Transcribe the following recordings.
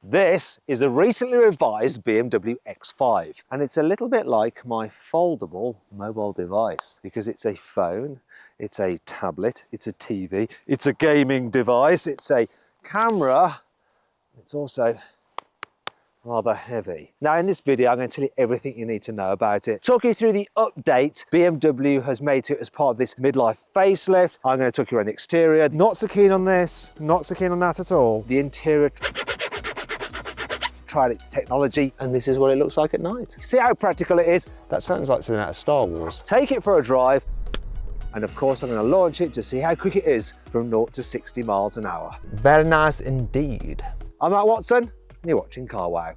This is a recently revised BMW X5, and it's a little bit like my foldable mobile device because it's a phone, it's a tablet, it's a TV, it's a gaming device, it's a camera, it's also rather heavy. Now in this video I'm going to tell you everything you need to know about it. Talk you through the update BMW has made to it as part of this midlife facelift. I'm going to talk you around the exterior. Not so keen on this, not so keen on that at all. The interior, tried its technology, and this is what it looks like at night. See how practical it is? That sounds like something out of Star Wars. Take it for a drive, and of course I'm going to launch it to see how quick it is from 0 to 60 miles an hour. Very nice indeed. I'm Matt Watson, and you're watching Car Wow.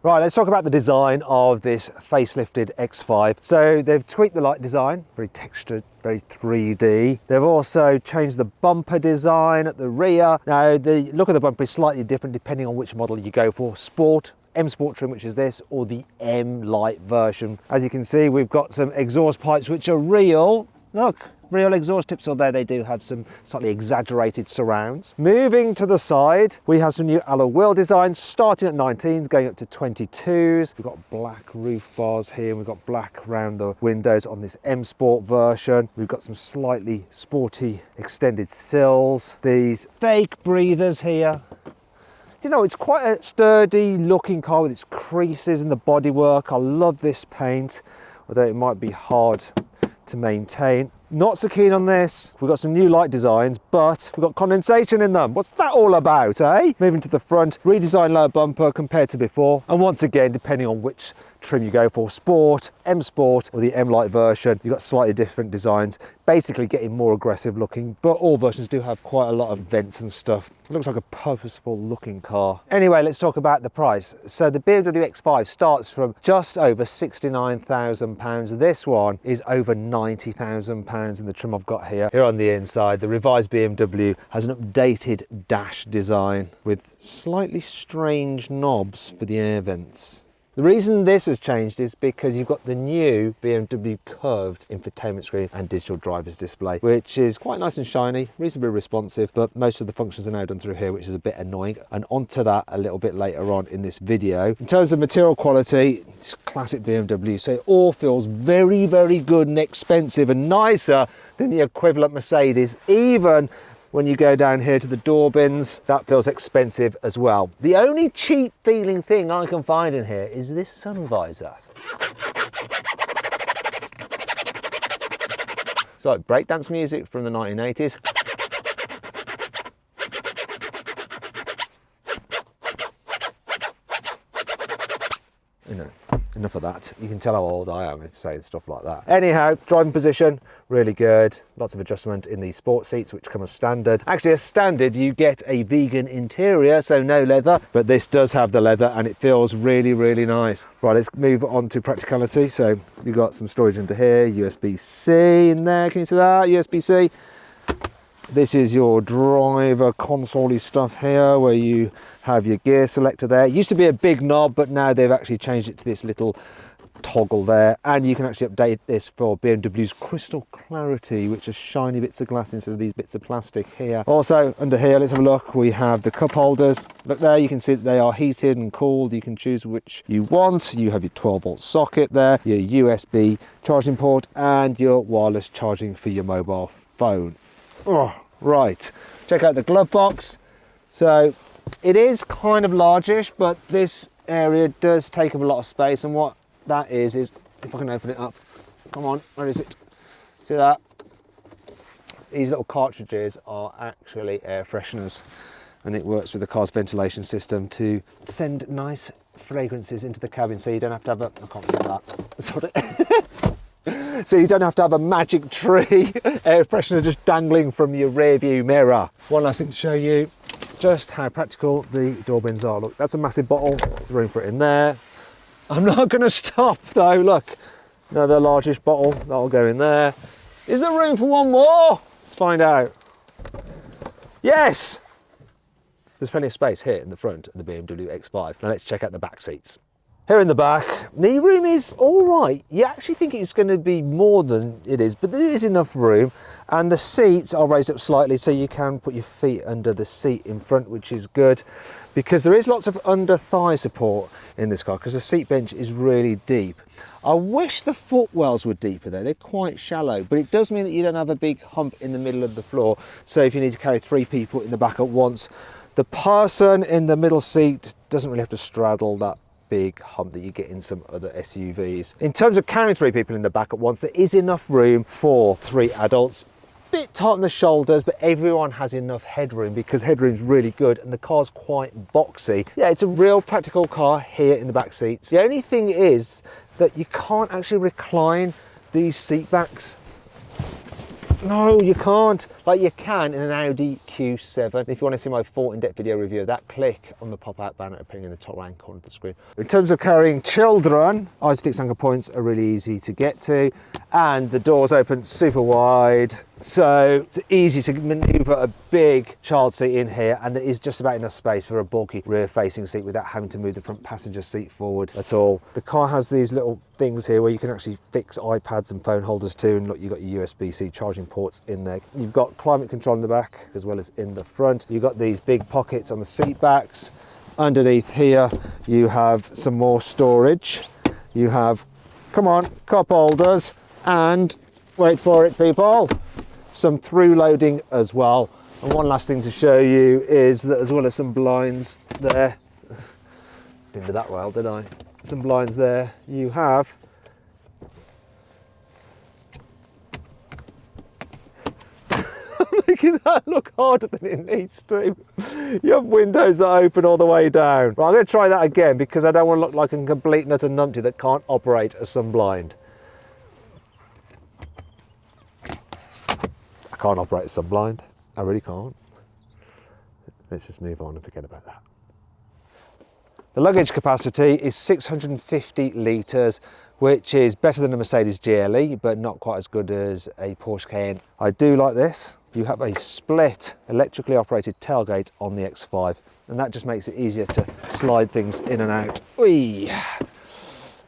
Right, let's talk about the design of this facelifted X5. So they've tweaked the light design, very textured, very 3D. They've also changed the bumper design at the rear. Now the look of the bumper is slightly different depending on which model you go for. Sport, M Sport trim, which is this, or the M Light version. As you can see, we've got some exhaust pipes which are real. Look, real exhaust tips, although they do have some slightly exaggerated surrounds. Moving to the side, we have some new alloy wheel designs, starting at 19s, going up to 22s. We've got black roof bars here, and we've got black around the windows on this M Sport version. We've got some slightly sporty extended sills. These fake breathers here. You know, it's quite a sturdy looking car with its creases in the bodywork. I love this paint, although it might be hard to maintain. Not so keen on this. We've got some new light designs, but we've got condensation in them. What's that all about, eh? Moving to the front, redesigned lower bumper compared to before. And once again, depending on which trim you go for, Sport, M Sport, or the M Light version, you've got slightly different designs, basically getting more aggressive looking, but all versions do have quite a lot of vents and stuff. It looks like a purposeful looking car. Anyway, let's talk about the price. So the BMW X5 starts from just over £69,000. This one is over £90,000 in the trim I've got here. Here on the inside, the revised BMW has an updated dash design with slightly strange knobs for the air vents. The reason this has changed is because you've got the new BMW curved infotainment screen and digital driver's display, which is quite nice and shiny, reasonably responsive, but most of the functions are now done through here, which is a bit annoying. And onto that a little bit later on in this video. In terms of material quality, it's classic BMW, so it all feels very, very good and expensive and nicer than the equivalent Mercedes. Even when you go down here to the door bins, that feels expensive as well. The only cheap feeling thing I can find in here is this sun visor. It's like breakdance music from the 1980s. You know, enough of that. You can tell how old I am if saying stuff like that. Anyhow, driving position, really good. Lots of adjustment in these sport seats, which come as standard. Actually, as standard, you get a vegan interior, so no leather, but this does have the leather and it feels really, really nice. Right, let's move on to practicality. So you've got some storage under here, USB-C in there. Can you see that? USB-C. This is your driver console-y stuff here, where you have your gear selector there. It used to be a big knob, but now they've actually changed it to this little toggle there, and you can actually update this for BMW's crystal clarity, which are shiny bits of glass instead of these bits of plastic here. Also under here, let's have a look, we have the cup holders. Look there, you can see that they are heated and cooled. You can choose which you want. You have your 12-volt socket there, your USB charging port, and your wireless charging for your mobile phone. Oh, right, check out the glove box. So it is kind of largish, but this area does take up a lot of space, and what that is if I can open it up, come on, where is it? See that? These little cartridges are actually air fresheners, and it works with the car's ventilation system to send nice fragrances into the cabin, so you don't have to have a, I can't get that, sorry. So you don't have to have a magic tree air freshener just dangling from your rear view mirror. One last thing to show you just how practical the door bins are. Look, that's a massive bottle, there's room for it in there. I'm not going to stop though, look, another largish bottle, that'll go in there. Is there room for one more? Let's find out. Yes! There's plenty of space here in the front of the BMW X5. Now let's check out the back seats. Here in the back, the room is all right. You actually think it's going to be more than it is, but there is enough room. And the seats are raised up slightly so you can put your feet under the seat in front, which is good because there is lots of under thigh support in this car because the seat bench is really deep. I wish the footwells were deeper though, they're quite shallow, but it does mean that you don't have a big hump in the middle of the floor. So if you need to carry 3 people in the back at once, the person in the middle seat doesn't really have to straddle that big hump that you get in some other SUVs. In terms of carrying 3 people in the back at once, there is enough room for 3 adults. Bit tight on the shoulders, but everyone has enough headroom because headroom's really good and the car's quite boxy. Yeah, it's a real practical car here in the back seats. The only thing is that you can't actually recline these seat backs. No, you can't. Like you can in an Audi Q7. If you want to see my full in-depth video review of that, click on the pop-out banner appearing in the top right corner of the screen. In terms of carrying children, ISOFIX anchor points are really easy to get to, and the doors open super wide. So it's easy to maneuver a big child seat in here, and there is just about enough space for a bulky rear-facing seat without having to move the front passenger seat forward at all. The car has these little things here where you can actually fix iPads and phone holders too, and look, you've got your USB-C charging ports in there. You've got climate control in the back as well as in the front. You've got these big pockets on the seat backs. Underneath here you have some more storage. You have, come on, cup holders, and wait for it people, some through loading as well. And one last thing to show you is that as well as some blinds there, didn't do that well, did I? Some blinds there, you have making that look harder than it needs to. You have windows that open all the way down. Right, I'm going to try that again because I don't want to look like a complete nut and numpty that can't operate a sunblind. I can't operate a sunblind. I really can't. Let's just move on and forget about that. The luggage capacity is 650 litres, which is better than a Mercedes GLE, but not quite as good as a Porsche Cayenne. I do like this. You have a split electrically operated tailgate on the X5, and that just makes it easier to slide things in and out. Whee!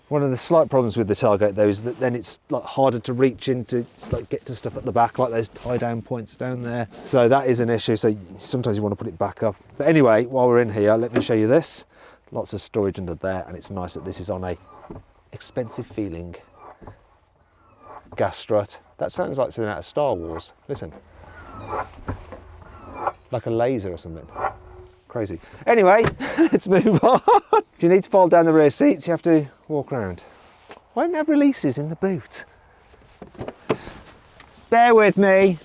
One of the slight problems with the tailgate though is that then it's like harder to reach into, like get to stuff at the back, like those tie down points down there. So that is an issue. So sometimes you want to put it back up. But anyway, while we're in here, let me show you this. Lots of storage under there, and it's nice that this is on a expensive feeling gas strut. That sounds like something out of Star Wars. Listen, like a laser or something. Crazy. Anyway, let's move on. If you need to fold down the rear seats, you have to walk around. Why don't they have releases in the boot? Bear with me.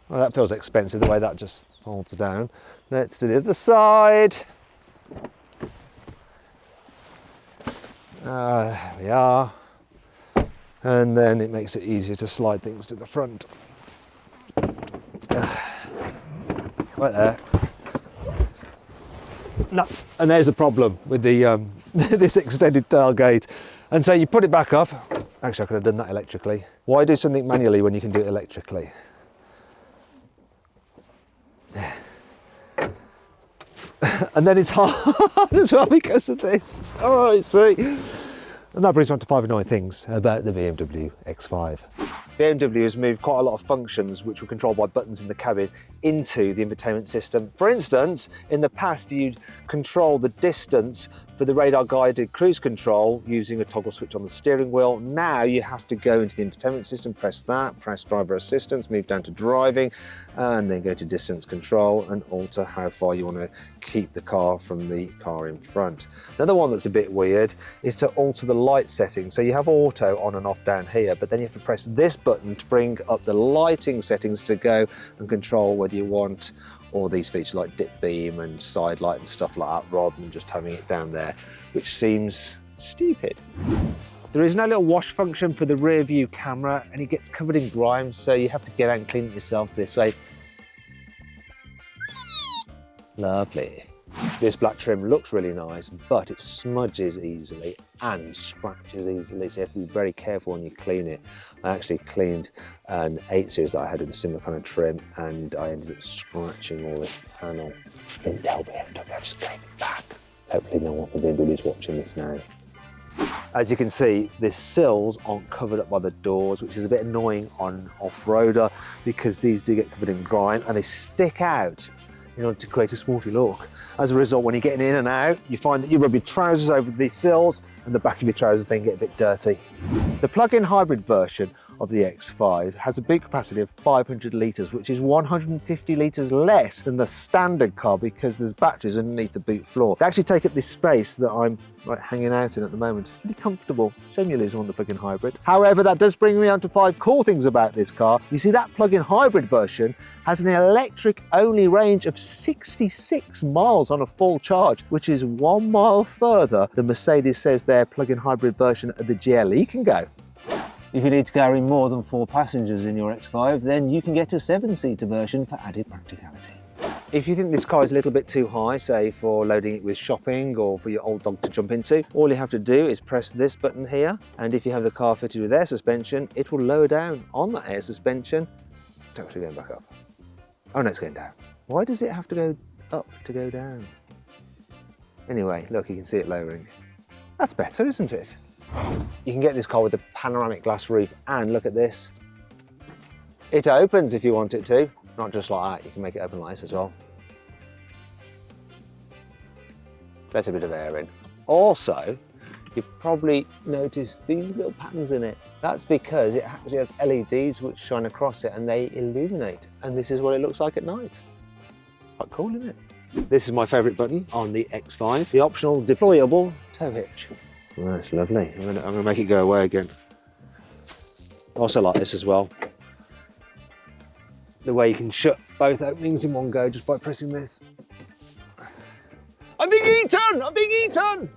Well, that feels expensive the way that just folds down. Let's do the other side. There we are. And then it makes it easier to slide things to the front. Right there. Nuts. And there's a problem with the this extended tailgate. And so you put it back up. Actually, I could have done that electrically. Why do something manually when you can do it electrically? And then it's hard as well because of this. Oh, I see. And that brings me on to 5 annoying things about the BMW X5. BMW has moved quite a lot of functions which were controlled by buttons in the cabin into the infotainment system. For instance, in the past you'd control the distance for the radar guided cruise control using a toggle switch on the steering wheel. Now you have to go into the infotainment system, press that, press driver assistance, move down to driving, and then go to distance control and alter how far you want to keep the car from the car in front. Another one that's a bit weird is to alter the light settings. So you have auto on and off down here, but then you have to press this button to bring up the lighting settings to go and control whether you want all these features like dip beam and side light and stuff like that, rather than just having it down there, which seems stupid. There is no little wash function for the rear view camera, and it gets covered in grime, so you have to get out and clean it yourself this way. Lovely. This black trim looks really nice, but it smudges easily and scratches easily, so you have to be very careful when you clean it. I actually cleaned an 8 Series that I had in a similar kind of trim, and I ended up scratching all this panel. Didn't tell BMW, I just gave it back. Hopefully no one from BMW is watching this now. As you can see, the sills aren't covered up by the doors, which is a bit annoying on off-roader because these do get covered in grime and they stick out in order to create a sporty look. As a result, when you're getting in and out, you find that you rub your trousers over these sills and the back of your trousers then get a bit dirty. The plug-in hybrid version of the X5 has a boot capacity of 500 litres, which is 150 litres less than the standard car because there's batteries underneath the boot floor. They actually take up this space that I'm hanging out in at the moment. It's pretty comfortable. Shame you lose on the plug-in hybrid. However, that does bring me on to 5 cool things about this car. You see, that plug-in hybrid version has an electric-only range of 66 miles on a full charge, which is 1 mile further than Mercedes says their plug-in hybrid version of the GLE can go. If you need to carry more than 4 passengers in your X5, then you can get a 7-seater version for added practicality. If you think this car is a little bit too high, say for loading it with shopping or for your old dog to jump into, all you have to do is press this button here, and if you have the car fitted with air suspension, it will lower down on that air suspension. It's actually going back up. Oh no, it's going down. Why does it have to go up to go down? Anyway, look, you can see it lowering. That's better, isn't it? You can get this car with a panoramic glass roof, and look at this. It opens if you want it to, not just like that, you can make it open like this as well. Let a bit of air in. Also, you've probably noticed these little patterns in it. That's because it actually has LEDs which shine across it and they illuminate, and this is what it looks like at night. Quite cool, isn't it? This is my favourite button on the X5, the optional deployable tow hitch. Oh, that's lovely. I'm gonna make it go away again. I also like this as well. The way you can shut both openings in one go just by pressing this. I'm being eaten! I'm being eaten!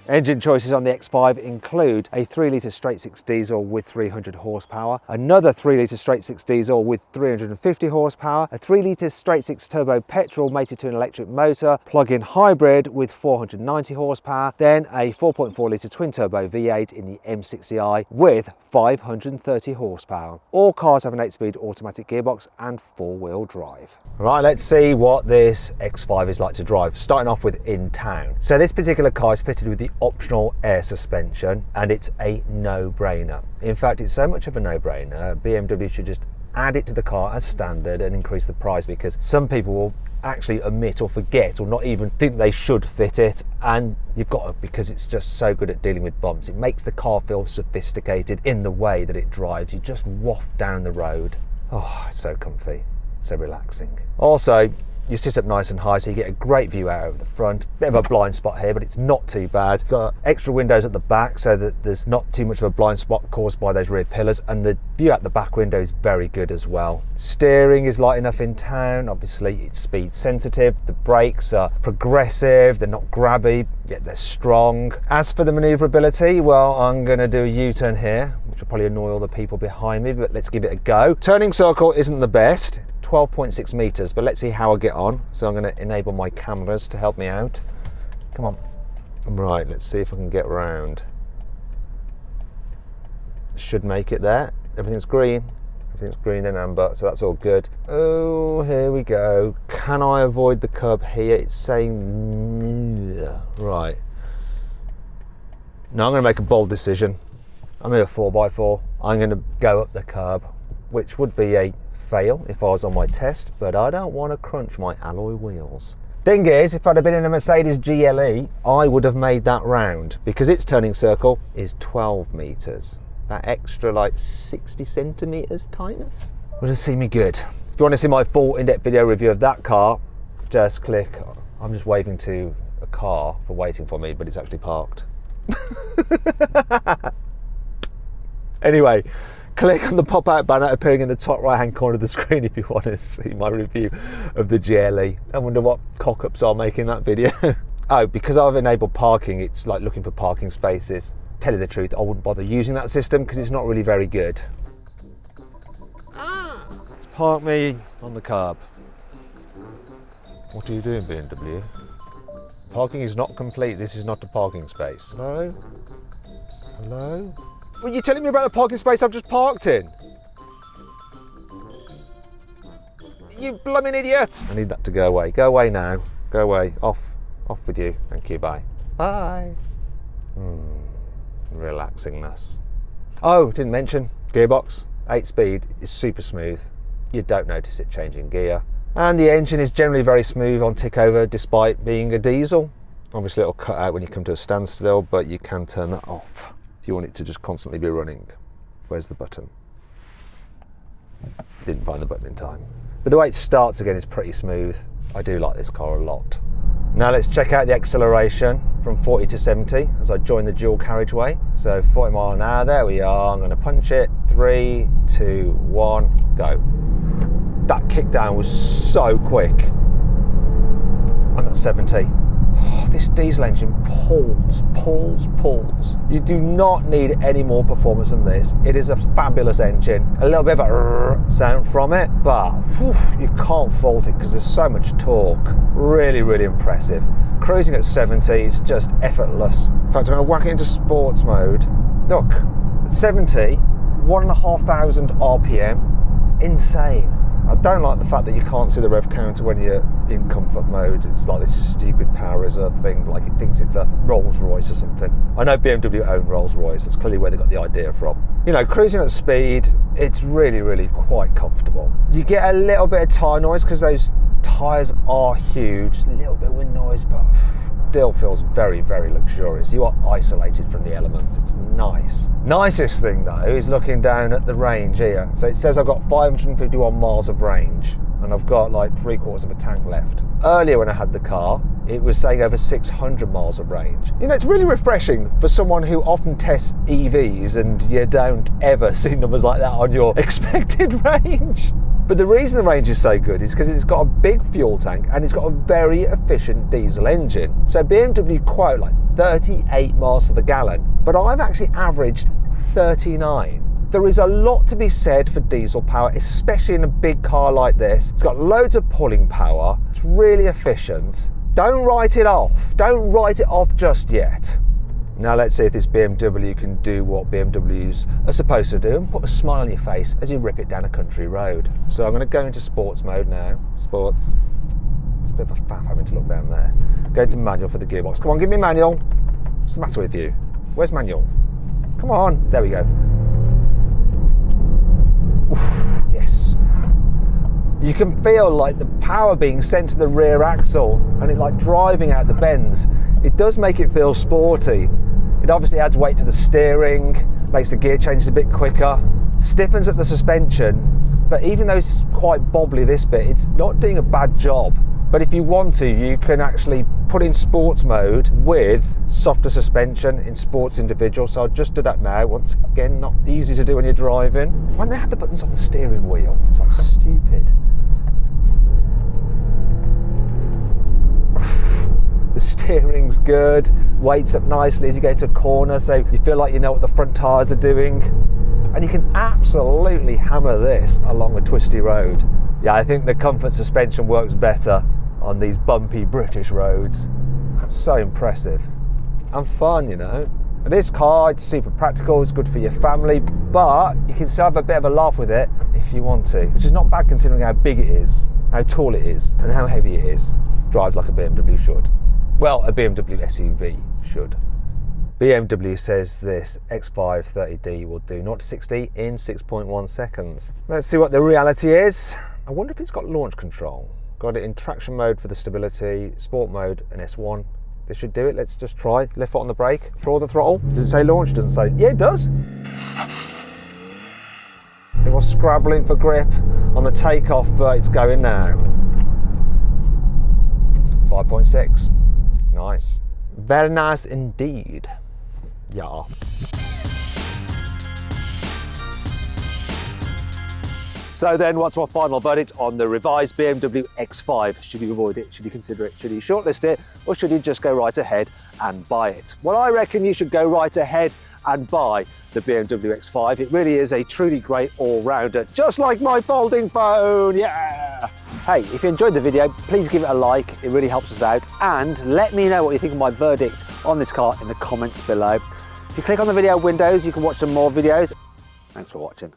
Engine choices on the X5 include a 3-litre straight-six diesel with 300 horsepower, another 3-litre straight-six diesel with 350 horsepower, a 3-litre straight-six turbo petrol mated to an electric motor, plug-in hybrid with 490 horsepower, then a 4.4-litre twin-turbo V8 in the M60i with 530 horsepower. All cars have an 8-speed automatic gearbox and 4-wheel drive. Right, let's see what this X5 is like to drive, starting off with in town. So this particular car is fitted with the optional air suspension, and it's a no-brainer. In fact, it's so much of a no-brainer, BMW should just add it to the car as standard and increase the price, because some people will actually omit or forget or not even think they should fit it, and you've got to, because it's just so good at dealing with bumps. It makes the car feel sophisticated in the way that it drives. You just waft down the road. Oh, it's so comfy, so relaxing. Also, you sit up nice and high, so you get a great view out of the front. Bit of a blind spot here, but it's not too bad. Got extra windows at the back so that there's not too much of a blind spot caused by those rear pillars, and the view out the back window is very good as well. Steering is light enough in town. Obviously it's speed sensitive. The brakes are progressive, they're not grabby, yet they're strong. As for the maneuverability, well, I'm going to do a U-turn here, which will probably annoy all the people behind me, but let's give it a go. Turning circle isn't the best, 12.6 meters, but let's see how I get on. So I'm going to enable my cameras to help me out. Come on. Right, let's see if I can get round. Should make it there. Everything's green. Everything's green and amber, so that's all good. Oh, here we go. Can I avoid the curb here? It's saying right. Now I'm going to make a bold decision. I'm in a 4x4. I'm going to go up the curb, which would be a fail if I was on my test, but I don't want to crunch my alloy wheels. Thing is, if I'd have been in a Mercedes GLE, I would have made that round, because its turning circle is 12 meters. That extra like 60 centimeters tightness would have seen me good. If you want to see my full in-depth video review of that car, just click. I'm just waving to a car for waiting for me, but it's actually parked. Anyway, click on the pop-out banner appearing in the top right-hand corner of the screen if you want to see my review of the GLE. I wonder what cock-ups are making that video. Oh, because I've enabled parking, it's like looking for parking spaces. Tell you the truth, I wouldn't bother using that system because it's not really very good. Let's park me on the curb. What are you doing, BMW? Parking is not complete. This is not a parking space. Hello? Hello? Well, you're telling me about the parking space I've just parked in? You blooming idiot! I need that to go away. Go away now. Go away. Off Off with you. Thank you. Bye. Bye. Relaxingness. Oh, didn't mention gearbox. 8-speed is super smooth. You don't notice it changing gear. And the engine is generally very smooth on tick over despite being a diesel. Obviously it'll cut out when you come to a standstill, but you can turn that off if you want it to just constantly be running. Where's the button? Didn't find the button in time. But the way it starts again is pretty smooth. I do like this car a lot. Now let's check out the acceleration from 40 to 70 as I join the dual carriageway. So 40 miles an hour, there we are. I'm going to punch it. 3, 2, 1, go. That kick down was so quick. And that's 70. Oh, this diesel engine pulls. You do not need any more performance than this. It is a fabulous engine. A little bit of a sound from it, but you can't fault it because there's so much torque. Really, really impressive. Cruising at 70 is just effortless. In fact, I'm going to whack it into sports mode. Look, at 70, 1,500 RPM. Insane. I don't like the fact that you can't see the rev counter when you're in comfort mode. It's like this stupid power reserve thing, like it thinks it's a Rolls Royce or something. I know BMW own Rolls Royce, that's clearly where they got the idea from. You know, cruising at speed, it's really, really quite comfortable. You get a little bit of tyre noise because those tyres are huge, a little bit of wind noise, but still feels very, very luxurious. You are isolated from the elements. It's nice. Nicest thing though is looking down at the range here. So it says I've got 551 miles of range and I've got like 3/4 of a tank left. Earlier when I had the car, it was saying over 600 miles of range. You know, it's really refreshing for someone who often tests EVs and you don't ever see numbers like that on your expected range. But the reason the range is so good is because it's got a big fuel tank and it's got a very efficient diesel engine. So BMW quote like 38 miles to the gallon, but I've actually averaged 39. There is a lot to be said for diesel power, especially in a big car like this. It's got loads of pulling power, it's really efficient. Don't write it off. Don't write it off just yet. Now let's see if this BMW can do what BMWs are supposed to do and put a smile on your face as you rip it down a country road. So I'm going to go into sports mode now. Sports. It's a bit of a faff having to look down there. Go into manual for the gearbox. Come on, give me manual. What's the matter with you? Where's manual? Come on. There we go. Oof, yes. You can feel like the power being sent to the rear axle and it like driving out the bends. It does make it feel sporty. It obviously adds weight to the steering, makes the gear changes a bit quicker, stiffens at the suspension, but even though it's quite bobbly this bit, it's not doing a bad job. But if you want to, you can actually put in sports mode with softer suspension in sports individual. So I'll just do that now. Once again, not easy to do when you're driving. When they have the buttons on the steering wheel, it's like stupid. The steering's good, weights up nicely as you go into a corner, so you feel like you know what the front tyres are doing. And you can absolutely hammer this along a twisty road. Yeah, I think the comfort suspension works better on these bumpy British roads. So impressive and fun, you know. And this car, it's super practical, it's good for your family, but you can still have a bit of a laugh with it if you want to, which is not bad considering how big it is, how tall it is, and how heavy it is. Drives like a BMW should. Well, a BMW SUV should. BMW says this X5 30D will do 0 to 60 in 6.1 seconds. Let's see what the reality is. I wonder if it's got launch control. Got it in traction mode for the stability, sport mode and S1. This should do it. Let's just try. Left foot on the brake, throw the throttle. Does it say launch? Doesn't say. Yeah, it does. It was scrabbling for grip on the takeoff, but it's going now. 5.6. Nice. Very nice indeed. Yeah. So then, what's my final verdict on the revised BMW X5? Should you avoid it? Should you consider it? Should you shortlist it? Or should you just go right ahead and buy it? Well, I reckon you should go right ahead and buy the BMW X5. It really is a truly great all-rounder, just like my folding phone, yeah! Hey, if you enjoyed the video, please give it a like, it really helps us out, and let me know what you think of my verdict on this car in the comments below. If you click on the video windows, you can watch some more videos. Thanks for watching.